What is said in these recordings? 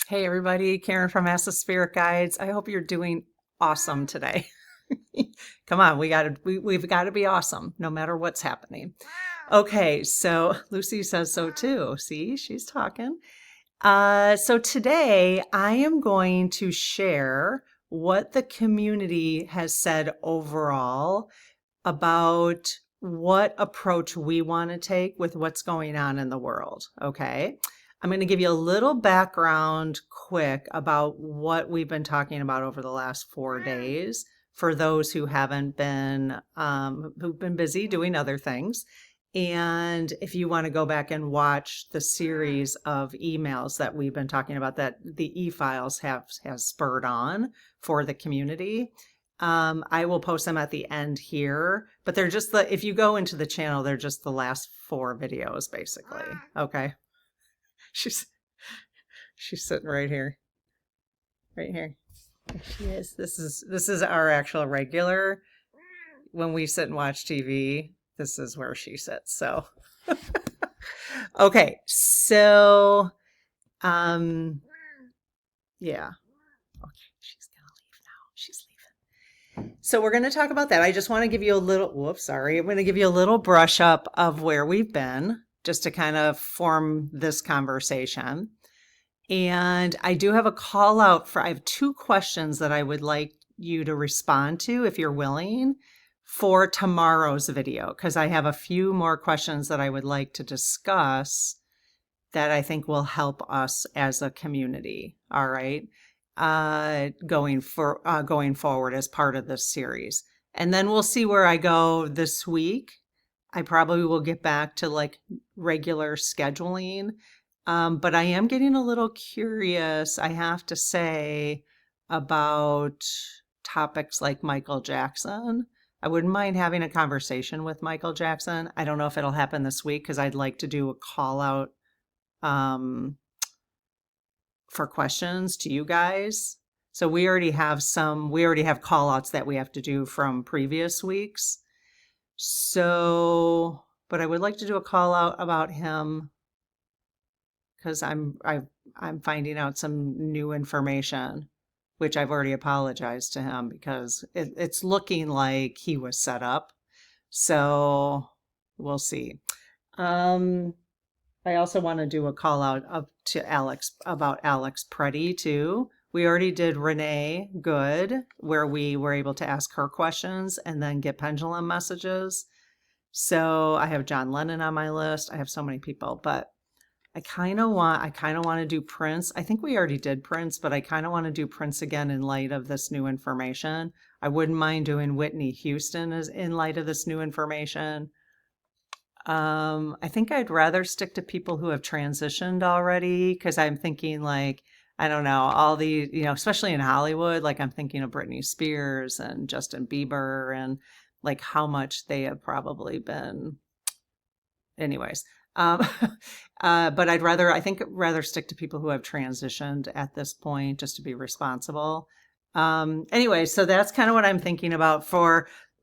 Hey everybody, Karen from Ask the Spirit Guides. I hope you're doing awesome today. Come on, we've got to be awesome no matter what's happening. Okay, so Lucy says so too. See, she's talking. So today I am going to share what the community has said overall about what approach we want to take with what's going on in the world. Okay. I'm going to give you a little background quick about what we've been talking about over the last 4 days for those who haven't been, who've been busy doing other things. And if you want to go back and watch the series of emails that we've been talking about that the e-files has spurred on for the community, I will post them at the end here, but they're just if you go into the channel, they're just the last 4 videos basically. Okay. She's, she's sitting right here, right here. There she is. This is our actual regular. When we sit and watch TV, this is where she sits. So, okay. So, um, yeah. Okay. She's gonna leave now. She's leaving. So we're going to talk about that. I just want to give you a little, whoops, sorry. I'm going to give you a little brush up of where we've been just to kind of form this conversation. And I do have a call out I have 2 questions that I would like you to respond to if you're willing for tomorrow's video, because I have a few more questions that I would like to discuss that I think will help us as a community. All right. Going forward as part of this series. And then we'll see where I go this week. I probably will get back to like regular scheduling. But I am getting a little curious, I have to say, about topics like Michael Jackson. I wouldn't mind having a conversation with Michael Jackson. I don't know if it'll happen this week because I'd like to do a call out for questions to you guys. So we already have call outs that we have to do from previous weeks. So, but I would like to do a call out about him because I'm finding out some new information, which I've already apologized to him because it's looking like he was set up. So we'll see. I also want to do a call out to Alex about Alex Preddy too. We already did Renee Good, where we were able to ask her questions and then get pendulum messages. So I have John Lennon on my list. I have so many people, but I kind of want to do Prince. I think we already did Prince, but I kind of want to do Prince again in light of this new information. I wouldn't mind doing Whitney Houston as in light of this new information. I think I'd rather stick to people who have transitioned already because I'm thinking like, I don't know, all the, especially in Hollywood, like I'm thinking of Britney Spears and Justin Bieber and like how much they have probably been. Anyways, but I think rather stick to people who have transitioned at this point just to be responsible. Anyway, so that's kind of what I'm thinking about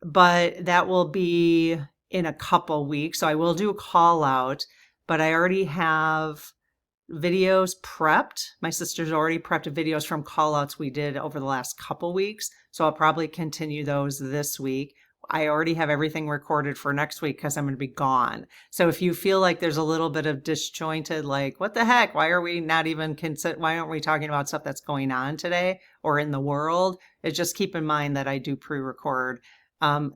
but that will be in a couple weeks. So I will do a call out, but I already have videos prepped. My sister's already prepped videos from call outs we did over the last couple weeks. So I'll probably continue those this week. I already have everything recorded for next week because I'm going to be gone. So if you feel like there's a little bit of disjointed, like, what the heck? Why aren't we talking about stuff that's going on today or in the world? Just keep in mind that I do pre-record.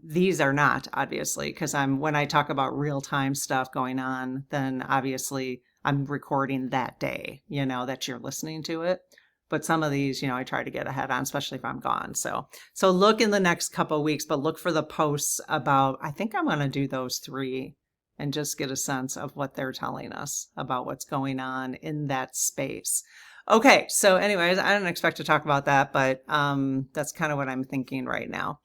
These are not, obviously, because when I talk about real-time stuff going on, then obviously I'm recording that day, that you're listening to it. But some of these, I try to get ahead on, especially if I'm gone. So look in the next couple of weeks, but look for the posts I think I'm going to do those 3 and just get a sense of what they're telling us about what's going on in that space. Okay. So anyways, I didn't expect to talk about that, but that's kind of what I'm thinking right now.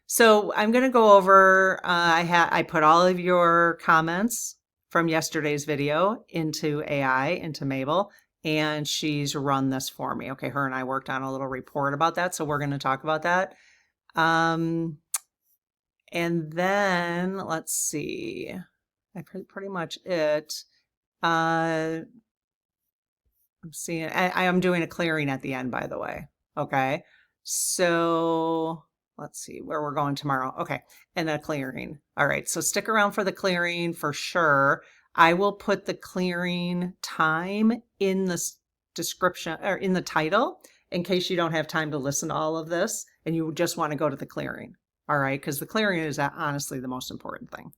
So I'm going to go over, I put all of your comments from yesterday's video into AI, into Mabel, and she's run this for me. Okay, her and I worked on a little report about that, so we're going to talk about that. And then, let's see, I pretty much it. I'm seeing, I am doing a clearing at the end, by the way. Okay. So let's see where we're going tomorrow. Okay. And a clearing. All right. So stick around for the clearing for sure. I will put the clearing time in the description or in the title in case you don't have time to listen to all of this and you just want to go to the clearing. All right. Because the clearing is honestly the most important thing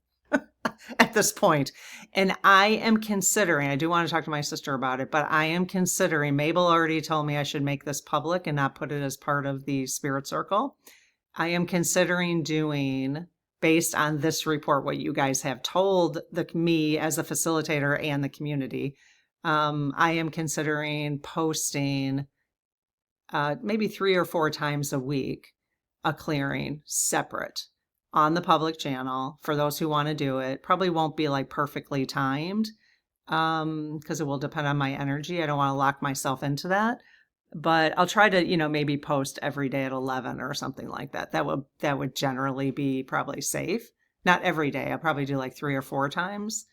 at this point. And I am considering, I do want to talk to my sister about it, but I am considering, Mabel already told me I should make this public and not put it as part of the spirit circle. I am considering doing, based on this report, what you guys have told me as a facilitator and the community, I am considering posting maybe 3 or 4 times a week, a clearing separate on the public channel for those who want to do it. Probably won't be like perfectly timed because it will depend on my energy. I don't want to lock myself into that, but I'll try to, maybe post every day at 11 or something like that. That would generally be probably safe. Not every day. I'll probably do like 3 or 4 times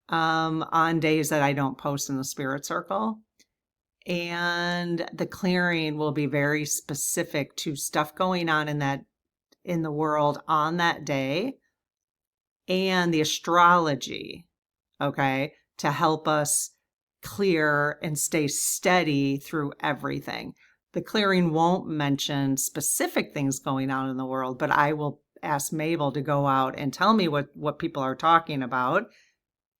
on days that I don't post in the spirit circle. And the clearing will be very specific to stuff going on in the world on that day and the astrology, okay, to help us clear and stay steady through everything. The clearing won't mention specific things going on in the world, but I will ask Mabel to go out and tell me what people are talking about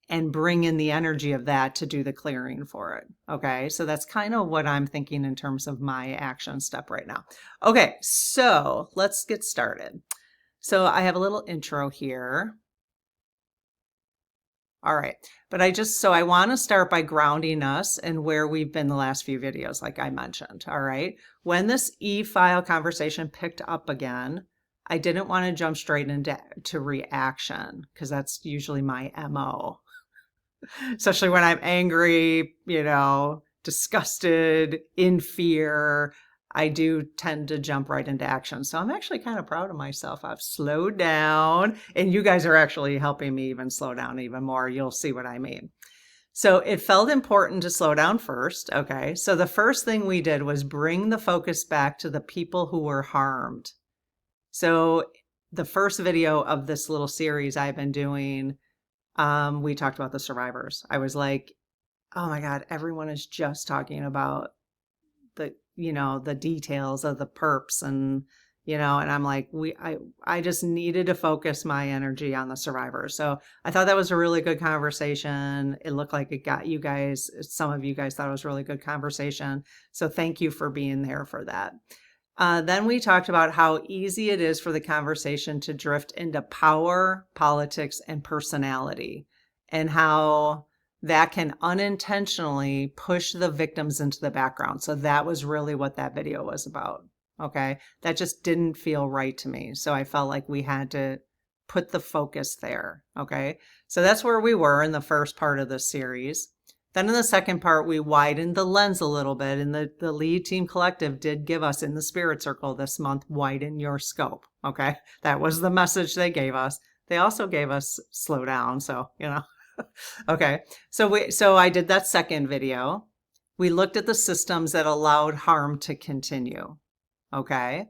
and bring in the energy of that to do the clearing for it. Okay, so that's kind of what I'm thinking in terms of my action step right now. Okay, so let's get started. So I have a little intro here. All right, but I want to start by grounding us and where we've been the last few videos, like I mentioned. All right, when this e-file conversation picked up again, I didn't want to jump straight into reaction because that's usually my MO. Especially when I'm angry, disgusted, in fear, I do tend to jump right into action. So I'm actually kind of proud of myself. I've slowed down, and you guys are actually helping me even slow down even more. You'll see what I mean. So it felt important to slow down first. Okay. So the first thing we did was bring the focus back to the people who were harmed. So the first video of this little series I've been doing, we talked about the survivors. I was like, oh my God, everyone is just talking about the details of the perps and I'm like, I just needed to focus my energy on the survivors. So I thought that was a really good conversation. It looked like it got you guys, some of you guys thought it was a really good conversation. So thank you for being there for that. Then we talked about how easy it is for the conversation to drift into power, politics, and personality, and how that can unintentionally push the victims into the background. So that was really what that video was about. Okay. That just didn't feel right to me. So I felt like we had to put the focus there. Okay. So that's where we were in the first part of the series. Then in the second part, we widened the lens a little bit, and the Lead Team Collective did give us in the Spirit Circle this month, widen your scope, okay? That was the message they gave us. They also gave us slow down, so, Okay, so I did that second video. We looked at the systems that allowed harm to continue, okay?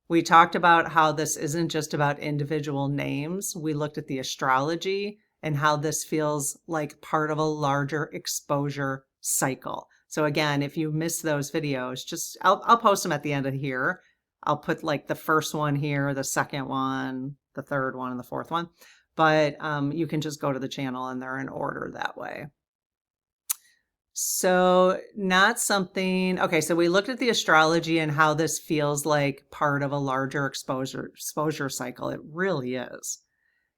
We talked about how this isn't just about individual names. We looked at the astrology and how this feels like part of a larger exposure cycle. So again, if you miss those videos, I'll post them at the end of here. I'll put like the first one here, the second one, the third one, and the fourth one. But you can just go to the channel and they're in order that way. So okay, so we looked at the astrology and how this feels like part of a larger exposure cycle. It really is.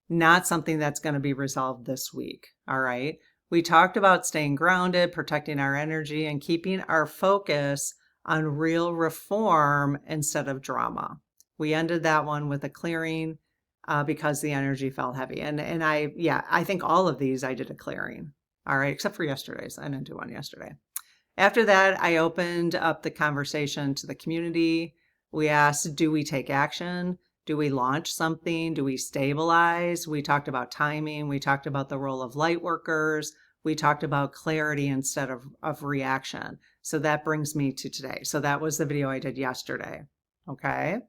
Not something that's going to be resolved this week. All right. We talked about staying grounded, protecting our energy, and keeping our focus on real reform instead of drama. We ended that one with a clearing because the energy felt heavy. And I think all of these I did a clearing. All right. Except for yesterday's. I didn't do one yesterday. After that, I opened up the conversation to the community. We asked, do we take action? Do we launch something? Do we stabilize? We talked about timing. We talked about the role of light workers. We talked about clarity instead of reaction. So that brings me to today. So that was the video I did yesterday. Okay.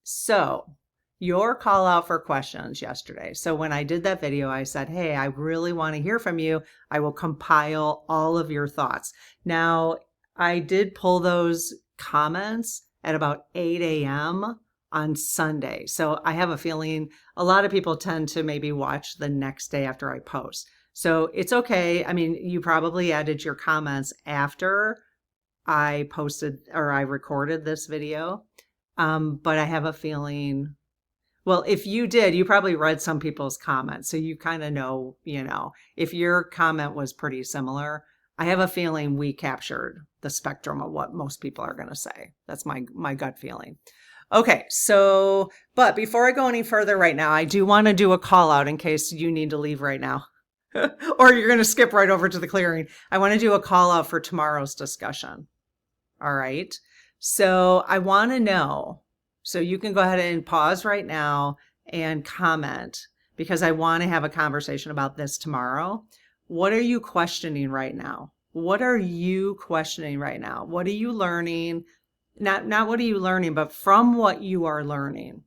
So your call out for questions yesterday. So when I did that video, I said, hey, I really want to hear from you. I will compile all of your thoughts. Now, I did pull those comments at about 8 a.m. on Sunday. So I have a feeling a lot of people tend to maybe watch the next day after I post. So it's okay. I mean, you probably added your comments after I posted or I recorded this video. But I have a feeling, well, if you did, you probably read some people's comments. So you kind of know, if your comment was pretty similar, I have a feeling we captured the spectrum of what most people are going to say. That's my gut feeling. Okay, so, but before I go any further right now, I do want to do a call out in case you need to leave right now. Or you're going to skip right over to the clearing. I want to do a call out for tomorrow's discussion. All right. So I want to know, so you can go ahead and pause right now and comment because I want to have a conversation about this tomorrow. What are you questioning right now? What are you questioning right now? What are you learning? Not what are you learning, but from what you are learning,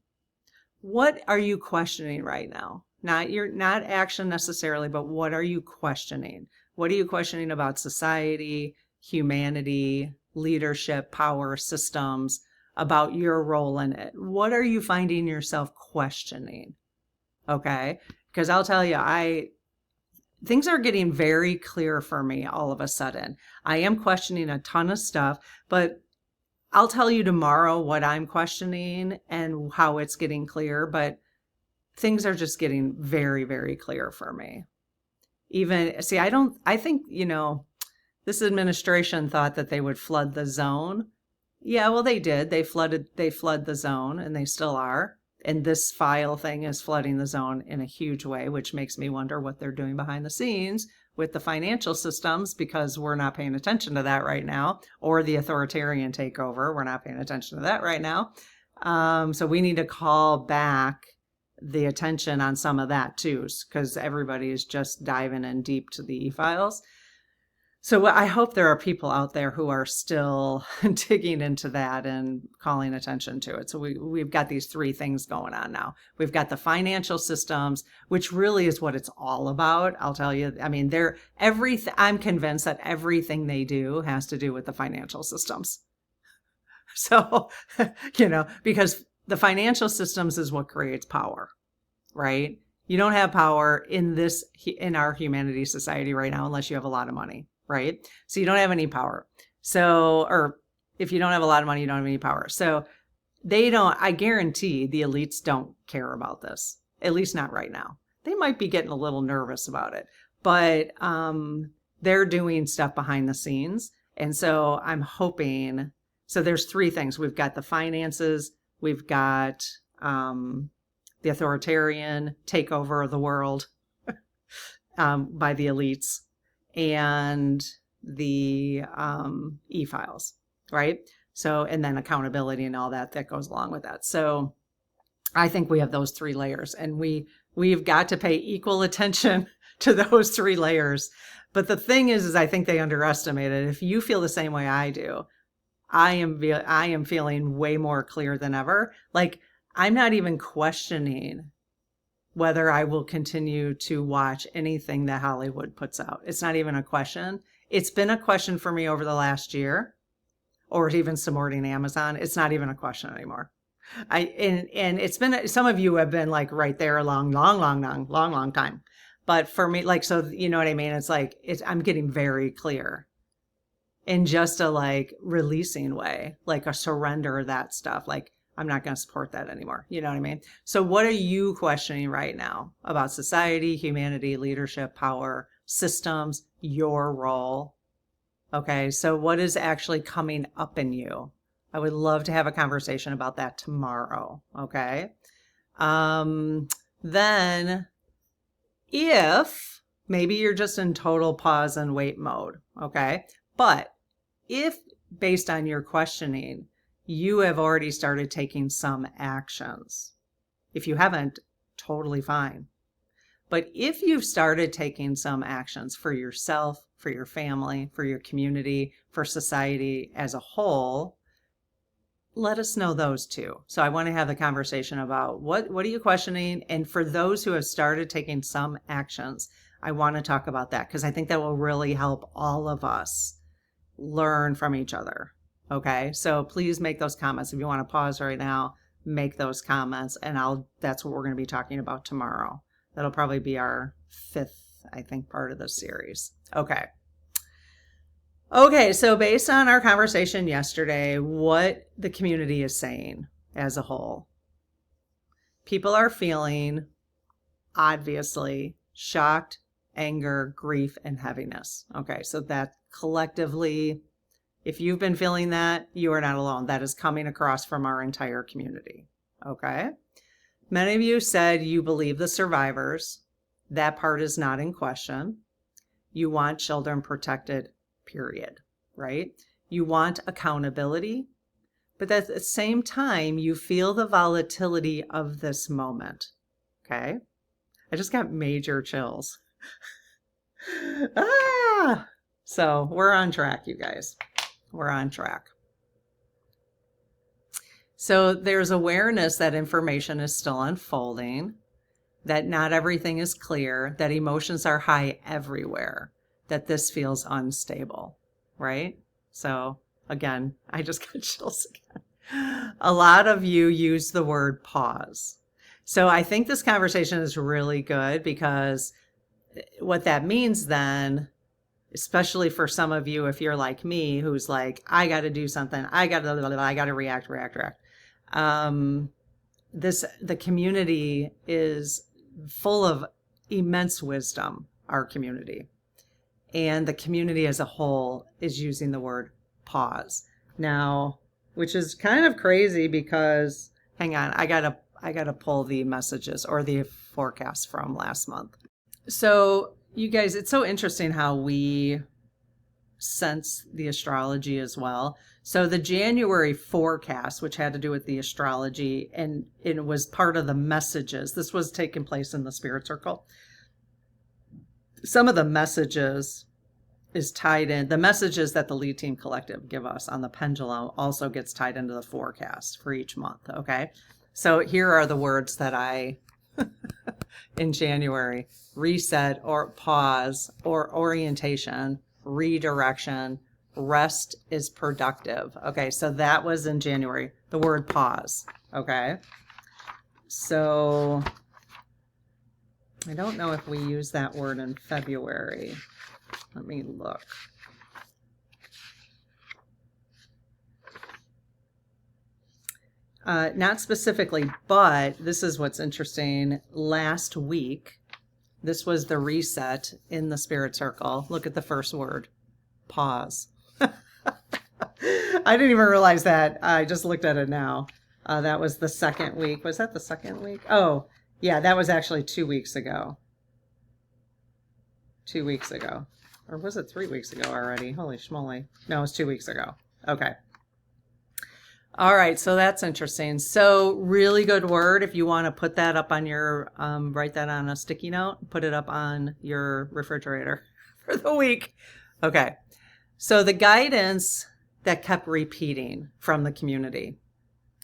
what are you questioning right now? Not action necessarily, but what are you questioning? What are you questioning about society, humanity, leadership, power, systems, about your role in it? What are you finding yourself questioning? Okay. Because I'll tell you, things are getting very clear for me all of a sudden. I am questioning a ton of stuff, but I'll tell you tomorrow what I'm questioning and how it's getting clear, but things are just getting very, very clear for me. I think, this administration thought that they would flood the zone. Yeah, well, they did. They flood the zone, and they still are. And this file thing is flooding the zone in a huge way, which makes me wonder what they're doing behind the scenes with the financial systems, because we're not paying attention to that right now, or the authoritarian takeover. We're not paying attention to that right now. So we need to call back the attention on some of that too, because everybody is just diving in deep to the e-files. So I hope there are people out there who are still digging into that and calling attention to it. So we've got these three things going on now. We've got the financial systems, which really is what it's all about. I'll tell you, I mean, I'm convinced that everything they do has to do with the financial systems. So, because the financial systems is what creates power, right? You don't have power in our humanity society right now unless you have a lot of money. Right? So you don't have any power. Or if you don't have a lot of money, you don't have any power. So I guarantee the elites don't care about this, at least not right now. They might be getting a little nervous about it, but they're doing stuff behind the scenes. And so I'm hoping, so there's three things. We've got the finances, we've got the authoritarian takeover of the world by the elites, and the e-files, right? So, and then accountability and all that goes along with that. So I think we have those three layers, and we've got to pay equal attention to those three layers. But the thing is I think they underestimate it. If you feel the same way I do, I am feeling way more clear than ever. Like, I'm not even questioning whether I will continue to watch anything that Hollywood puts out. It's not even a question. It's been a question for me over the last year, or even supporting Amazon. It's not even a question anymore. And it's been, some of you have been like right there a long time. But for me, like, so you know what I mean? It's like, I'm getting very clear in just a releasing way, like a surrender of that stuff. Like, I'm not going to support that anymore. You know what I mean? So what are you questioning right now about society, humanity, leadership, power, systems, your role? Okay. So what is actually coming up in you? I would love to have a conversation about that tomorrow. Okay. Then if maybe you're just in total pause and wait mode. Okay. But if based on your questioning, you have already started taking some actions. If you haven't, totally fine. But if you've started taking some actions for yourself, for your family, for your community, for society as a whole, let us know those too. So I want to have the conversation about what are you questioning? And for those who have started taking some actions, I want to talk about that because I think that will really help all of us learn from each other. Okay. So please make those comments. If you want to pause right now, make those comments, and that's what we're going to be talking about tomorrow. That'll probably be our 5th, I think, part of this series. Okay. Okay, so based on our conversation yesterday, what the community is saying as a whole, people are feeling, obviously, shocked, anger, grief, and heaviness. Okay, so that collectively, if you've been feeling that, you are not alone. That is coming across from our entire community. Okay, many of you said you believe the survivors. That part is not in question. You want children protected, period, right? You want accountability, but at the same time, you feel the volatility of this moment, okay? I just got major chills. So we're on track, you guys. We're on track. So there's awareness that information is still unfolding, that not everything is clear, that emotions are high everywhere, that this feels unstable, right? So again, I just got chills again. A lot of you use the word pause. So I think this conversation is really good because what that means then, especially for some of you, if you're like me, who's like, I got to do something, I got to react. The community is full of immense wisdom, our community. And the community as a whole is using the word pause. Now, which is kind of crazy because, hang on, I gotta pull the messages or the forecast from last month. So you guys, it's so interesting how we sense the astrology as well. So the January forecast, which had to do with the astrology, and it was part of the messages. This was taking place in the spirit circle. Some of the messages is tied in. The messages that the Lead Team Collective give us on the pendulum also gets tied into the forecast for each month. Okay. So here are the words that I, in January: reset or pause or orientation, redirection, rest is productive. Okay. So that was in January, the word pause. Okay. So I don't know if we use that word in February. Let me look. Not specifically, but this is what's interesting. Last week, this was the reset in the spirit circle. Look at the first word, pause. I didn't even realize that. I just looked at it now. That was the second week. Was that the second week? Oh, yeah, that was actually 2 weeks ago. 2 weeks ago. Or was it 3 weeks ago already? Holy schmoly. No, it was 2 weeks ago. Okay. All right, so that's interesting. So really good word. If you want to put that up on your, write that on a sticky note, put it up on your refrigerator for the week. Okay. So the guidance that kept repeating from the community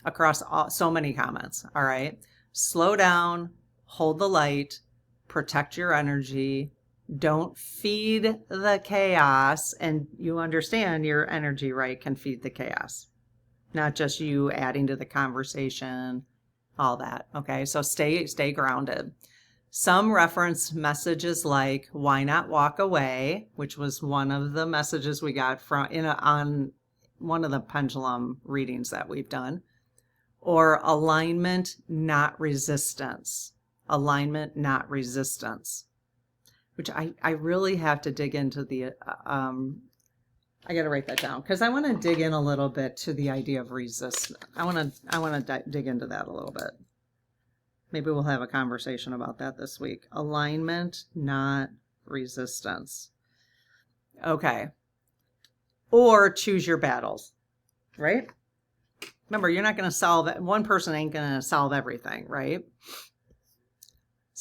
across so many comments. All right. Slow down, hold the light, protect your energy. Don't feed the chaos. And you understand your energy, right, can feed the chaos. Not just you adding to the conversation, all that. Okay, so stay grounded. Some reference messages like "Why not walk away," which was one of the messages we got from on one of the pendulum readings that we've done, or alignment, not resistance. Alignment, not resistance. Which I really have to dig into the. I got to write that down because I want to dig in a little bit to the idea of resistance. I want to dig into that a little bit. Maybe we'll have a conversation about that this week. Alignment, not resistance. Okay. Or choose your battles, right? Remember, you're not going to solve it. One person ain't going to solve everything, right?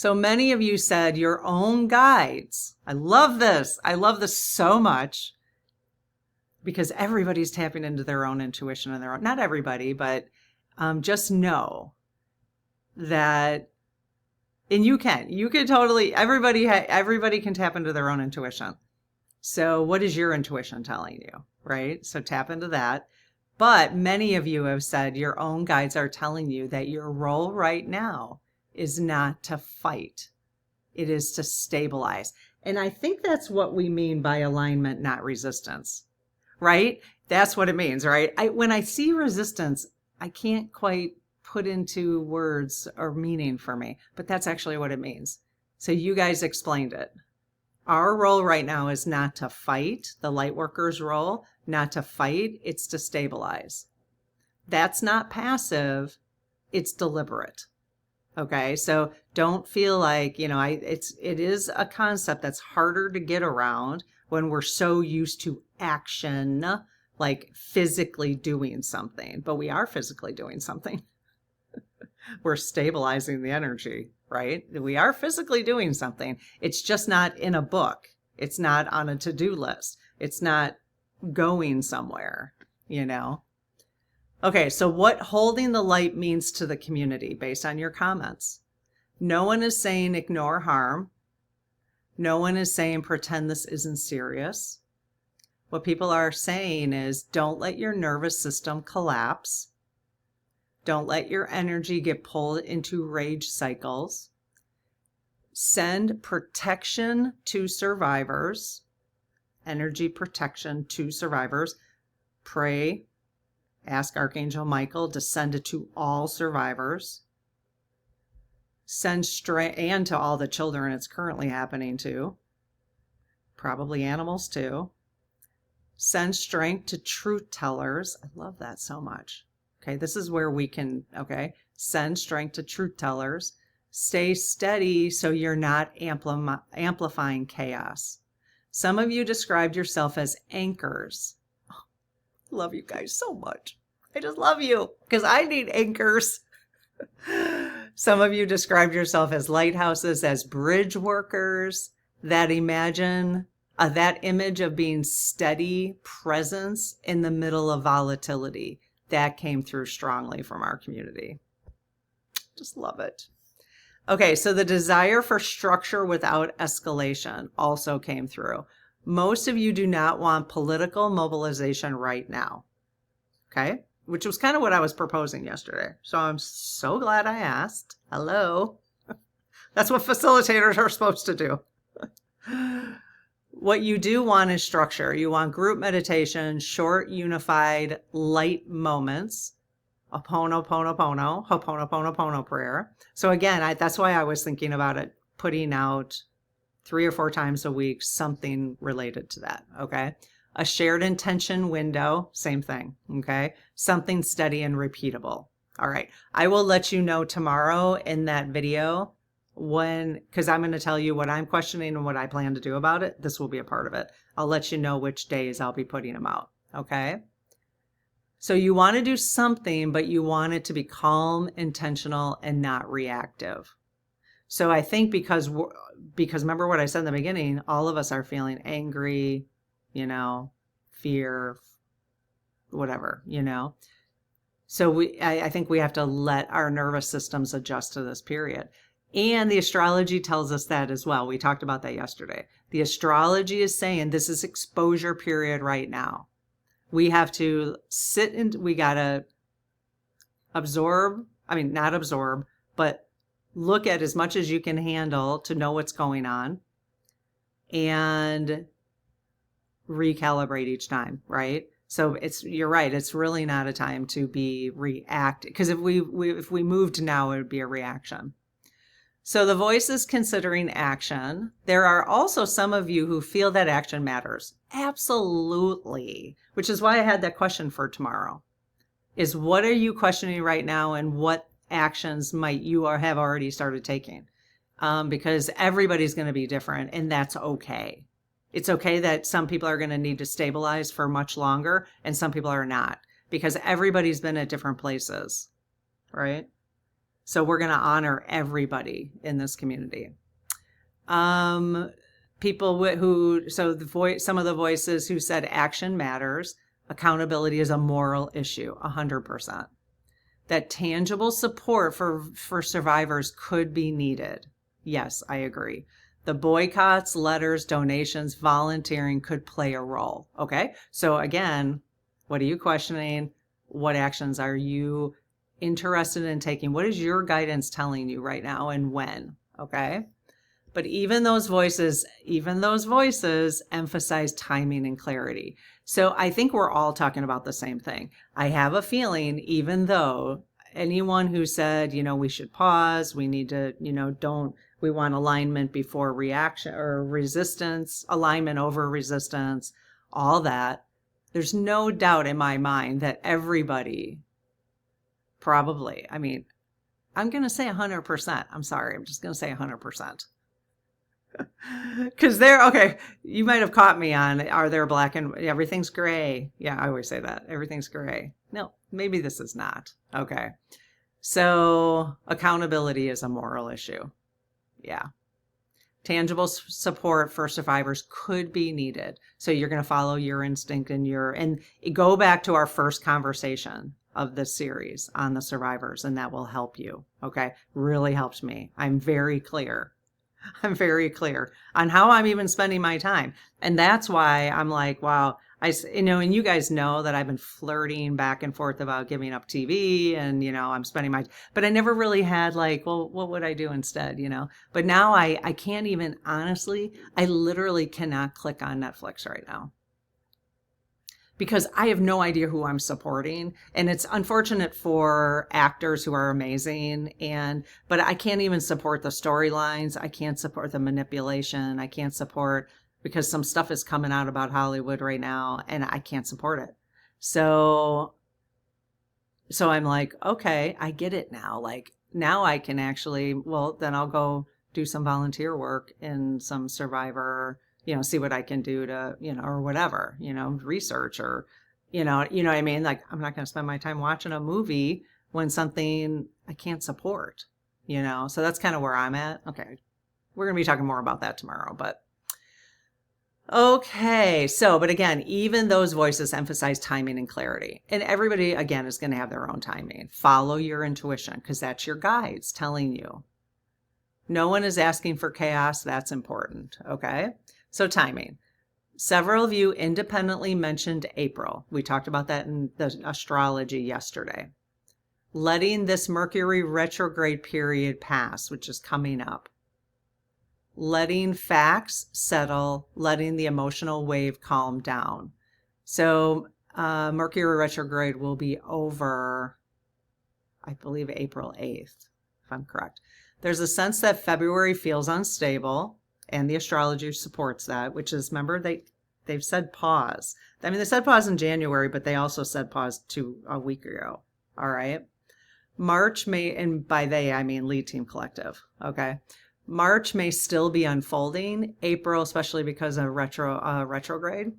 So many of you said your own guides. I love this. I love this so much because everybody's tapping into their own intuition and their own, not everybody, but just know that, and you can totally, everybody can tap into their own intuition. So what is your intuition telling you, right? So tap into that. But many of you have said your own guides are telling you that your role right now is not to fight. It is to stabilize. And I think that's what we mean by alignment, not resistance, right? That's what it means, right? When I see resistance, I can't quite put into words or meaning for me, but that's actually what it means. So you guys explained it. Our role right now is not to fight, the Lightworker's role, not to fight, it's to stabilize. That's not passive, it's deliberate. Okay, so don't feel like, it is a concept that's harder to get around when we're so used to action, like physically doing something, but we are physically doing something. We're stabilizing the energy, right? We are physically doing something. It's just not in a book. It's not on a to-do list. It's not going somewhere, Okay, so what holding the light means to the community based on your comments. No one is saying ignore harm. No one is saying pretend this isn't serious. What people are saying is don't let your nervous system collapse. Don't let your energy get pulled into rage cycles. Send protection to survivors. Energy protection to survivors. Pray. Ask Archangel Michael to send it to all survivors. Send strength, and to all the children it's currently happening to. Probably animals too. Send strength to truth tellers. I love that so much. Okay, this is where we can, send strength to truth tellers. Stay steady so you're not amplifying chaos. Some of you described yourself as anchors. Love you guys so much. I just love you because I need anchors. Some of you described yourself as lighthouses, as bridge workers that imagine that image of being steady presence in the middle of volatility. That came through strongly from our community. Just love it. Okay, so the desire for structure without escalation also came through. Most of you do not want political mobilization right now, okay? Which was kind of what I was proposing yesterday. So I'm so glad I asked. Hello. That's what facilitators are supposed to do. What you do want is structure. You want group meditation, short, unified, light moments. Ho'oponopono prayer. So again, that's why I was thinking about it, putting out 3 or 4 times a week, something related to that, okay? A shared intention window, same thing, okay? Something steady and repeatable. All right, I will let you know tomorrow in that video because I'm going to tell you what I'm questioning and what I plan to do about it. This will be a part of it. I'll let you know which days I'll be putting them out, okay? So you want to do something, but you want it to be calm, intentional, and not reactive. So I think because remember what I said in the beginning, all of us are feeling angry, fear, whatever, So I think we have to let our nervous systems adjust to this period. And the astrology tells us that as well. We talked about that yesterday. The astrology is saying this is exposure period right now. We have to we got to not absorb, but look at as much as you can handle to know what's going on and recalibrate each time, right? So you're right. It's really not a time to be reactive because if we moved now, it would be a reaction. So the voice is considering action. There are also some of you who feel that action matters. Absolutely. Which is why I had that question for tomorrow. Is what are you questioning right now and what actions might you have already started taking? Because everybody's going to be different and that's okay. It's okay that some people are going to need to stabilize for much longer and some people are not because everybody's been at different places, right? So we're going to honor everybody in this community. People some of the voices who said action matters, accountability is a moral issue, 100%. That tangible support for survivors could be needed. Yes, I agree. The boycotts, letters, donations, volunteering could play a role. Okay. So again, what are you questioning? What actions are you interested in taking? What is your guidance telling you right now and when? Okay. But even those voices emphasize timing and clarity. So I think we're all talking about the same thing. I have a feeling, even though anyone who said, we should pause, we need to, we want alignment before reaction or resistance, alignment over resistance, all that, there's no doubt in my mind that everybody probably, I'm going to say 100%. I'm sorry. I'm just going to say 100%. Because you might have caught me on, are there black and everything's gray? Yeah, I always say that. Everything's gray. No, maybe this is not. Okay. So accountability is a moral issue. Yeah. Tangible support for survivors could be needed. So you're going to follow your instinct and go back to our first conversation of this series on the survivors, and that will help you. Okay. Really helped me. I'm very clear on how I'm even spending my time. And that's why I'm like, wow, and you guys know that I've been flirting back and forth about giving up TV and, I'm spending but I never really had well, what would I do instead, but now I can't even, honestly, I literally cannot click on Netflix right now, because I have no idea who I'm supporting. And it's unfortunate for actors who are amazing. But I can't even support the storylines. I can't support the manipulation. I can't support, because some stuff is coming out about Hollywood right now and I can't support it. So I'm like, okay, I get it now. Now I can actually, then I'll go do some volunteer work in some survivor, see what I can do to, or whatever, research or, you know what I mean? I'm not going to spend my time watching a movie when something I can't support, so that's kind of where I'm at. Okay. We're going to be talking more about that tomorrow, but okay. But again, even those voices emphasize timing and clarity, and everybody again is going to have their own timing. Follow your intuition, because that's your guides telling you. No one is asking for chaos. That's important. Okay. So timing. Several of you independently mentioned April. We talked about that in the astrology yesterday. Letting this Mercury retrograde period pass, which is coming up. Letting facts settle, letting the emotional wave calm down. So Mercury retrograde will be over, I believe, April 8th, if I'm correct. There's a sense that February feels unstable. And the astrology supports that, which is, remember, they've said pause. They said pause in January, but they also said pause a week ago. All right. March may, and by they, I mean Lead Team Collective. Okay. March may still be unfolding. April, especially because of retrograde,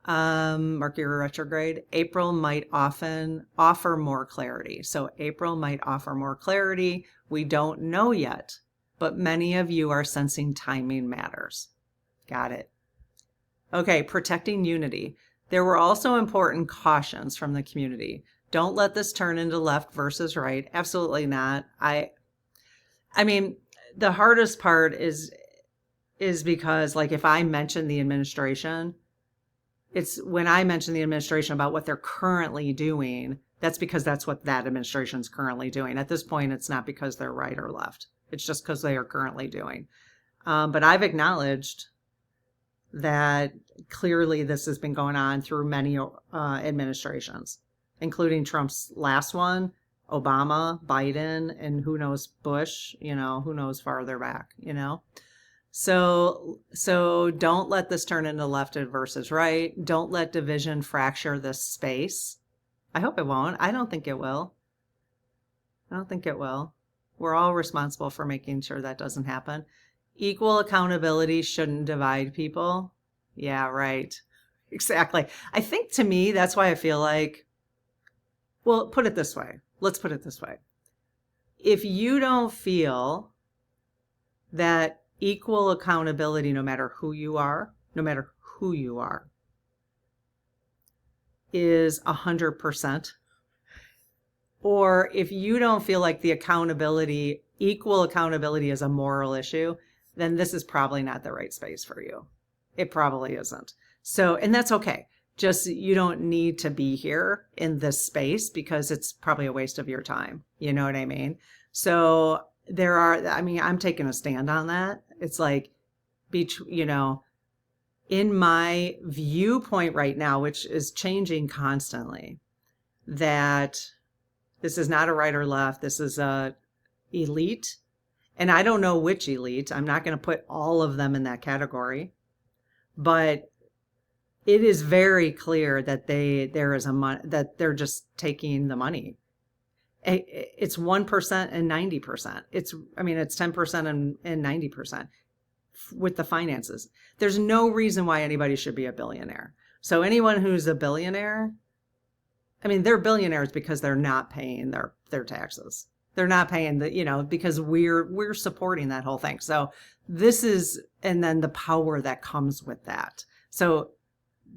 Mercury retrograde, April might often offer more clarity. So April might offer more clarity. We don't know yet. But many of you are sensing timing matters. Got it. Okay, protecting unity. There were also important cautions from the community. Don't let this turn into left versus right. Absolutely not. I mean, the hardest part is because, if I mention the administration, it's when I mention the administration about what they're currently doing, that's because that's what that administration is currently doing. At this point, it's not because they're right or left. It's just because they are currently doing. But I've acknowledged that clearly this has been going on through many administrations, including Trump's last one, Obama, Biden, and who knows, Bush, who knows farther back, So don't let this turn into left versus right. Don't let division fracture this space. I hope it won't. I don't think it will. We're all responsible for making sure that doesn't happen. Equal accountability shouldn't divide people. Yeah, right. Exactly. I think, to me, that's why I feel like, put it this way. Let's put it this way. if you don't feel that equal accountability, no matter who you are, is 100%, or if you don't feel like the equal accountability is a moral issue, then this is probably not the right space for you. It probably isn't. So, and that's okay. Just, you don't need to be here in this space because it's probably a waste of your time. You know what I mean? So I'm taking a stand on that. It's like, in my viewpoint right now, which is changing constantly, that this is not a right or left. This is a elite. And I don't know which elite. I'm not going to put all of them in that category. But it is very clear that that they're just taking the money. It's 1% and 90%. It's 10% and 90% with the finances. There's no reason why anybody should be a billionaire. So anyone who's a billionaire, they're billionaires because they're not paying their taxes. They're not paying because we're supporting that whole thing. So and then the power that comes with that. So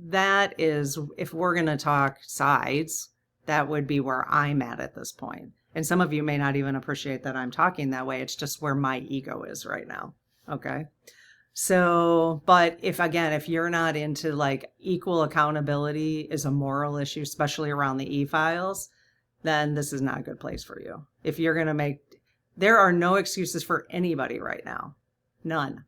that is, if we're going to talk sides, that would be where I'm at this point. And some of you may not even appreciate that I'm talking that way. It's just where my ego is right now. Okay. So, but if you're not into like equal accountability is a moral issue, especially around the e-files, then this is not a good place for you. If you're going to there are no excuses for anybody right now. None.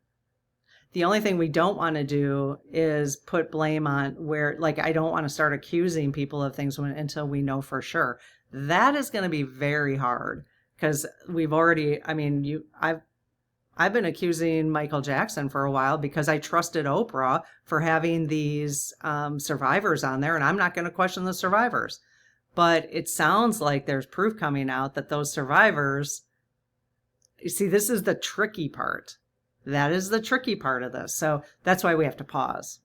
The only thing we don't want to do is put blame on I don't want to start accusing people of things until we know for sure. That is going to be very hard because we've already, I've been accusing Michael Jackson for a while because I trusted Oprah for having these survivors on there, and I'm not going to question the survivors. But it sounds like there's proof coming out that those survivors, you see, this is the tricky part. That is the tricky part of this. So that's why we have to pause.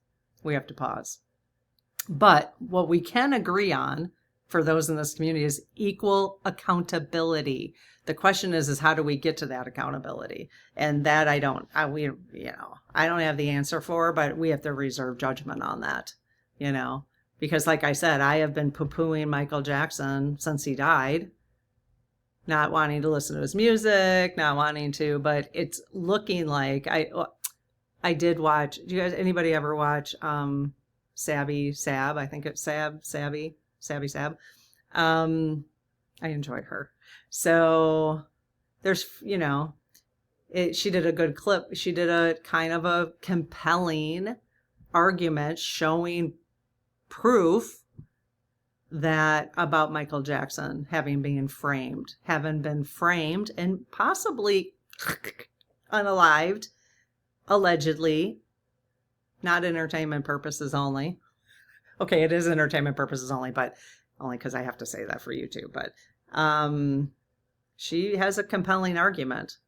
But what we can agree on for those in this community is equal accountability. The question is how do we get to that accountability? And that I don't have the answer for, but we have to reserve judgment on that, because like I said, I have been poo-pooing Michael Jackson since he died. Not wanting to listen to his music, but it's looking like I did watch. Do you guys, anybody ever watch Savvy Sab? I think it's Savvy Sab. I enjoy her. So there's, she did a good clip. She did a kind of a compelling argument showing proof that about Michael Jackson having been framed and possibly unalived, allegedly, not entertainment purposes only. Okay, it is entertainment purposes only, but only because I have to say that for you too. But she has a compelling argument.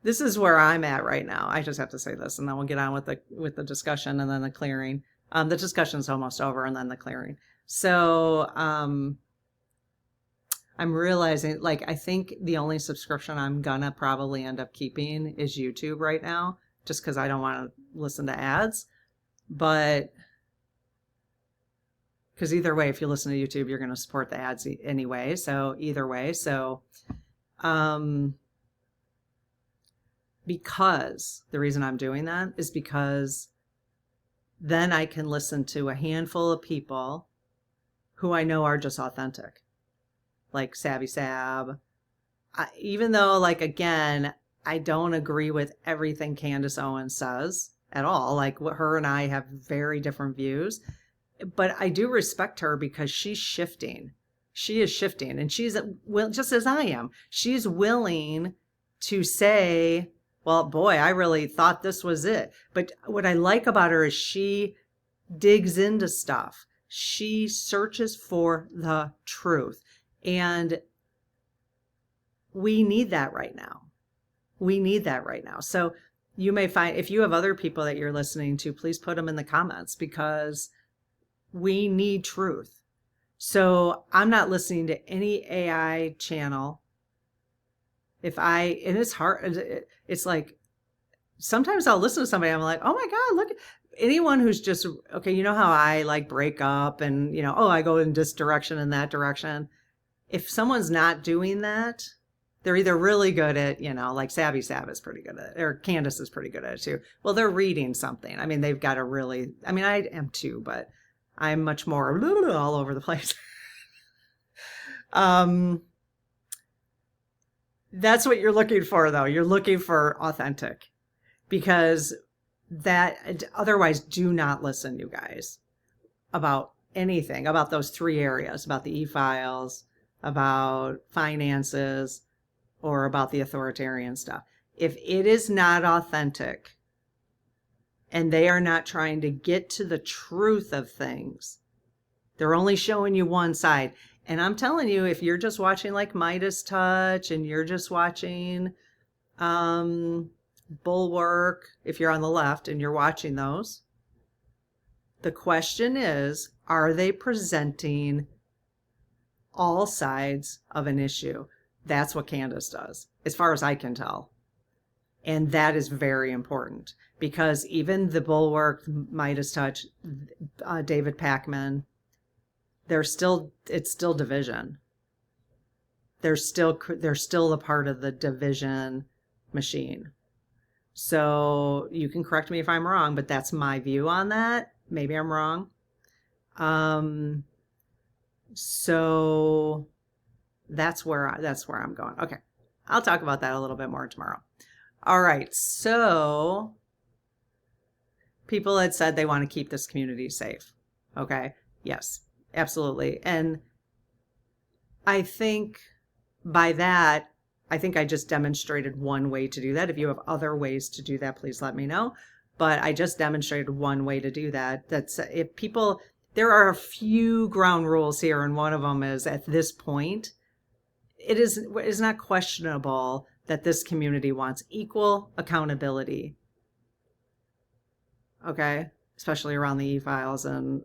This is where I'm at right now. I just have to say this, and then we'll get on with the discussion and then the clearing. The discussion's almost over, and then the clearing. So I'm realizing, I think the only subscription I'm gonna probably end up keeping is YouTube right now, just because I don't want to listen to ads. But because either way, if you listen to YouTube, you're going to support the ads anyway. So either way, because the reason I'm doing that is because then I can listen to a handful of people who I know are just authentic, like Savvy Sab. Even though, again, I don't agree with everything Candace Owens says at all. Her and I have very different views, but I do respect her because she's shifting. She is shifting, and she's, just as I am, she's willing to say, well, boy, I really thought this was it. But what I like about her is she digs into stuff. She searches for the truth. And we need that right now. So you may find, if you have other people that you're listening to, please put them in the comments, because we need truth. So I'm not listening to any AI channel. And it's hard. It's like, sometimes I'll listen to somebody, I'm like, oh my God, look, anyone who's just, okay, you know how I like break up and, oh, I go in this direction and that direction. If someone's not doing that, they're either really good at, like Savvy Sav is pretty good at it, or Candace is pretty good at it too. Well, they're reading something. I mean, they've got to really, I mean, I am too, but I'm much more all over the place. That's what you're looking for, though. You're looking for authentic, because otherwise, do not listen, you guys, about anything about those three areas, about the e-files, about finances, or about the authoritarian stuff. If it is not authentic and they are not trying to get to the truth of things, they're only showing you one side. And I'm telling you, if you're just watching like Midas Touch and you're just watching Bulwark, if you're on the left and you're watching those, the question is, are they presenting all sides of an issue? That's what Candace does, as far as I can tell. And that is very important, because even the Bulwark, Midas Touch, David Pakman, it's still division. They're still a part of the division machine. So you can correct me if I'm wrong, but that's my view on that. Maybe I'm wrong. So that's where I'm going. Okay. I'll talk about that a little bit more tomorrow. All right. So people had said they want to keep this community safe. Okay. Yes, absolutely. And I think by that, I just demonstrated one way to do that. If you have other ways to do that, please let me know. But I just demonstrated one way to do that. There are a few ground rules here, and one of them is, at this point, it is not questionable that this community wants equal accountability. Okay? Especially around the e-files and,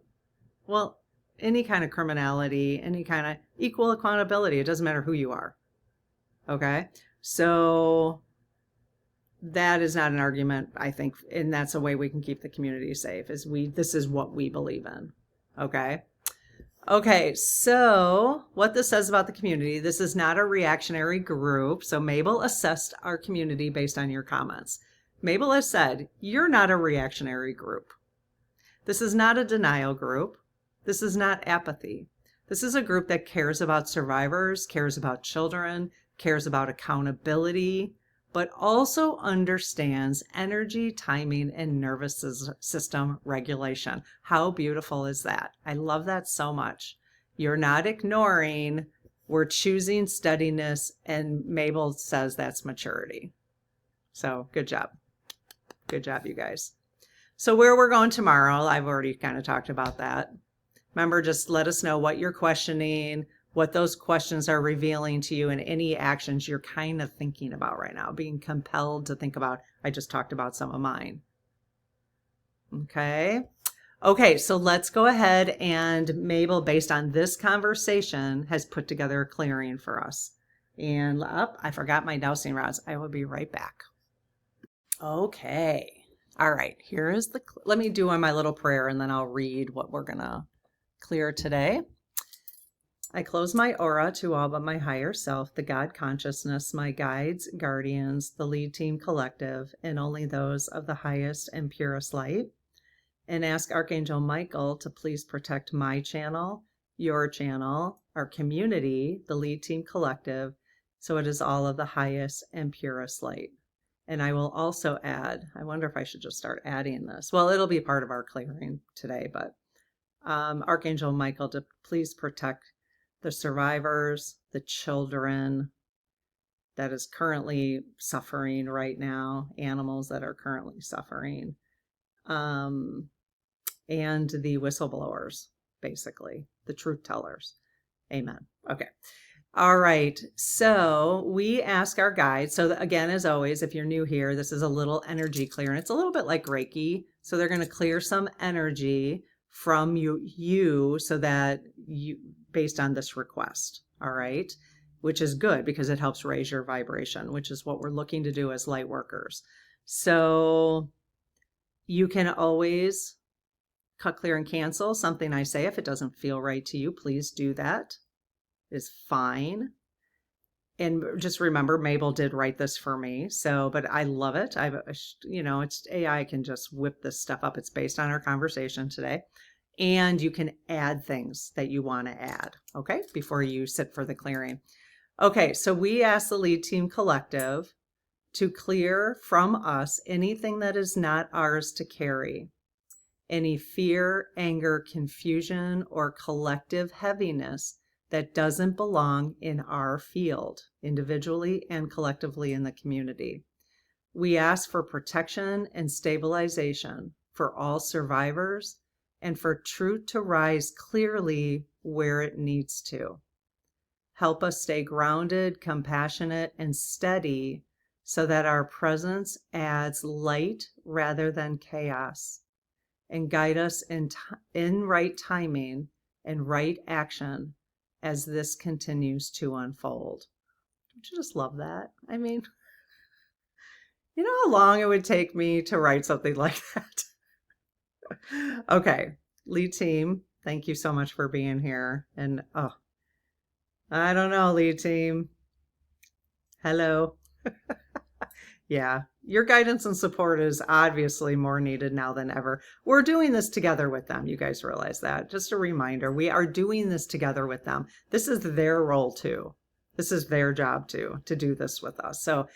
well, any kind of criminality, any kind of equal accountability. It doesn't matter who you are. Okay? So that is not an argument, I think, and that's a way we can keep the community safe, this is what we believe in. Okay? Okay, so what this says about the community, this is not a reactionary group. So Mabel assessed our community based on your comments. Mabel has said, you're not a reactionary group. This is not a denial group. This is not apathy. This is a group that cares about survivors, cares about children, cares about accountability, but also understands energy, timing, and nervous system regulation. How beautiful is that? I love that so much. You're not ignoring, we're choosing steadiness, and Mabel says that's maturity. So good job. Good job, you guys. So where we're going tomorrow, I've already kind of talked about that. Remember, just let us know what you're questioning, what those questions are revealing to you, and any actions you're kind of thinking about right now, being compelled to think about. I just talked about some of mine. Okay. Okay, so let's go ahead, and Mabel, based on this conversation, has put together a clearing for us. And I forgot my dowsing rods. I will be right back. Okay. All right, here is let me do my little prayer, and then I'll read what we're going to clear today. I close my aura to all but my higher self, the God consciousness, my guides, guardians, the lead team collective, and only those of the highest and purest light, and ask Archangel Michael to please protect my channel, your channel, our community, the lead team collective, so it is all of the highest and purest light. And I will also add, I wonder if I should just start adding this. Well, it'll be part of our clearing today, but Archangel Michael to please protect the survivors, the children that is currently suffering right now, animals that are currently suffering, and the whistleblowers, basically, the truth tellers. Amen. Okay. All right. So we ask our guides. So again, as always, if you're new here, this is a little energy clear, and it's a little bit like Reiki. So they're going to clear some energy from you so that based on this request. All right. Which is good because it helps raise your vibration, which is what we're looking to do as light workers. So you can always cut, clear, and cancel something I say. If it doesn't feel right to you, please do that. It's fine. And just remember, Mabel did write this for me. So, but I love it. It's AI can just whip this stuff up. It's based on our conversation today. And you can add things that you want to add, okay, before you sit for the clearing. Okay, so we asked the Lead Team Collective to clear from us anything that is not ours to carry. Any fear, anger, confusion, or collective heaviness that doesn't belong in our field, individually and collectively in the community. We ask for protection and stabilization for all survivors and for truth to rise clearly where it needs to. Help us stay grounded, compassionate, and steady so that our presence adds light rather than chaos, and guide us in right timing and right action as this continues to unfold. Don't you just love that? I mean, you know how long it would take me to write something like that? Okay, Lead Team, thank you so much for being here. And I don't know, Lead Team. Hello. Yeah, your guidance and support is obviously more needed now than ever. We're doing this together with them. You guys realize that. Just a reminder, we are doing this together with them. This is their role too. This is their job too, to do this with us. So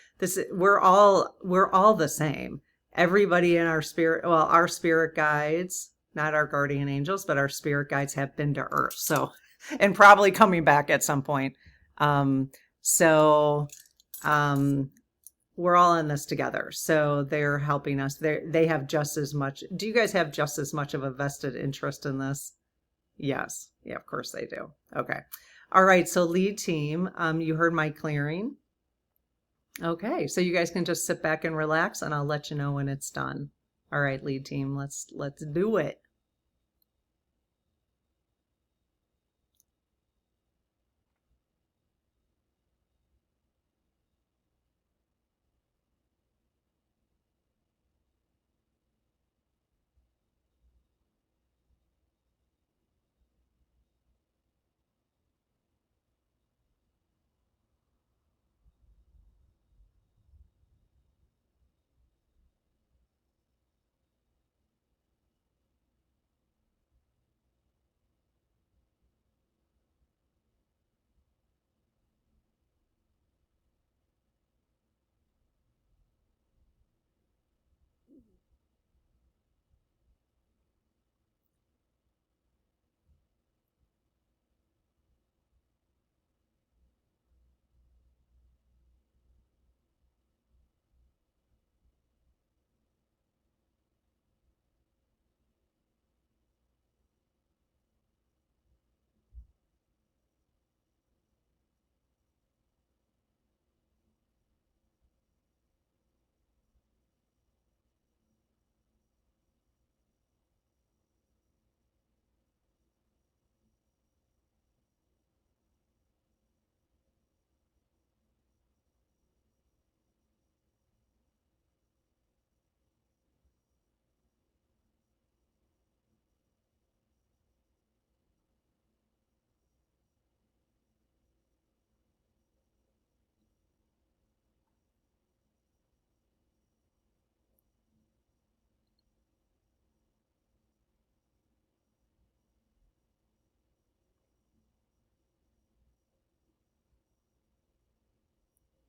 we're all the same. Everybody in our spirit guides, not our guardian angels, but our spirit guides have been to Earth. So, and probably coming back at some point. We're all in this together. So they're helping us. They have just as much. Do you guys have just as much of a vested interest in this? Yes. Yeah, of course they do. Okay. All right. So Lead Team, you heard my clearing. Okay. So you guys can just sit back and relax and I'll let you know when it's done. All right, Lead Team, let's do it.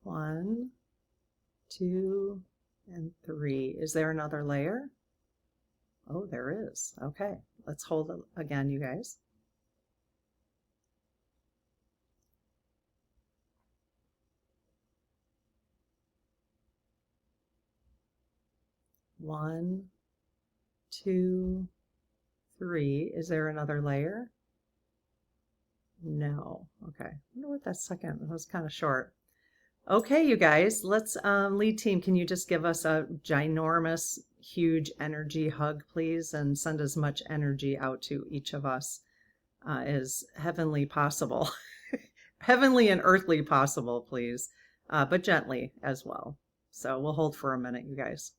One, 2, and 3. Is there another layer? Oh, there is. Okay, let's hold it again, you guys. One, 2, 3. Is there another layer? No. Okay. I wonder what that second was kind of short. Okay, you guys, let's Lead Team, can you just give us a ginormous, huge energy hug, please, and send as much energy out to each of us is heavenly possible. Heavenly and earthly possible, please, but gently as well. So we'll hold for a minute, you guys.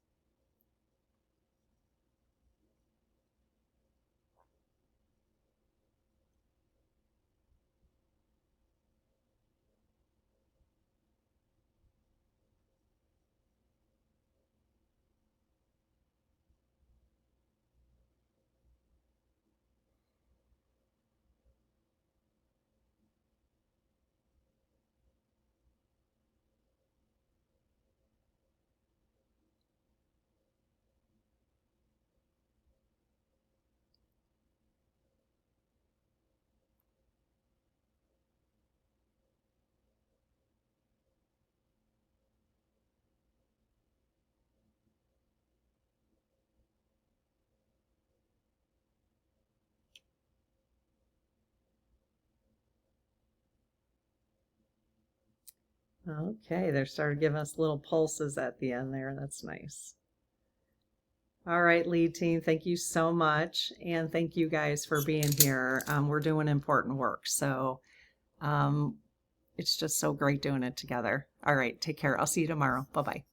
Okay, they started giving us little pulses at the end there. That's nice. All right, lead team, thank you so much. And thank you guys for being here. We're doing important work. So it's just so great doing it together. All right, take care. I'll see you tomorrow. Bye-bye.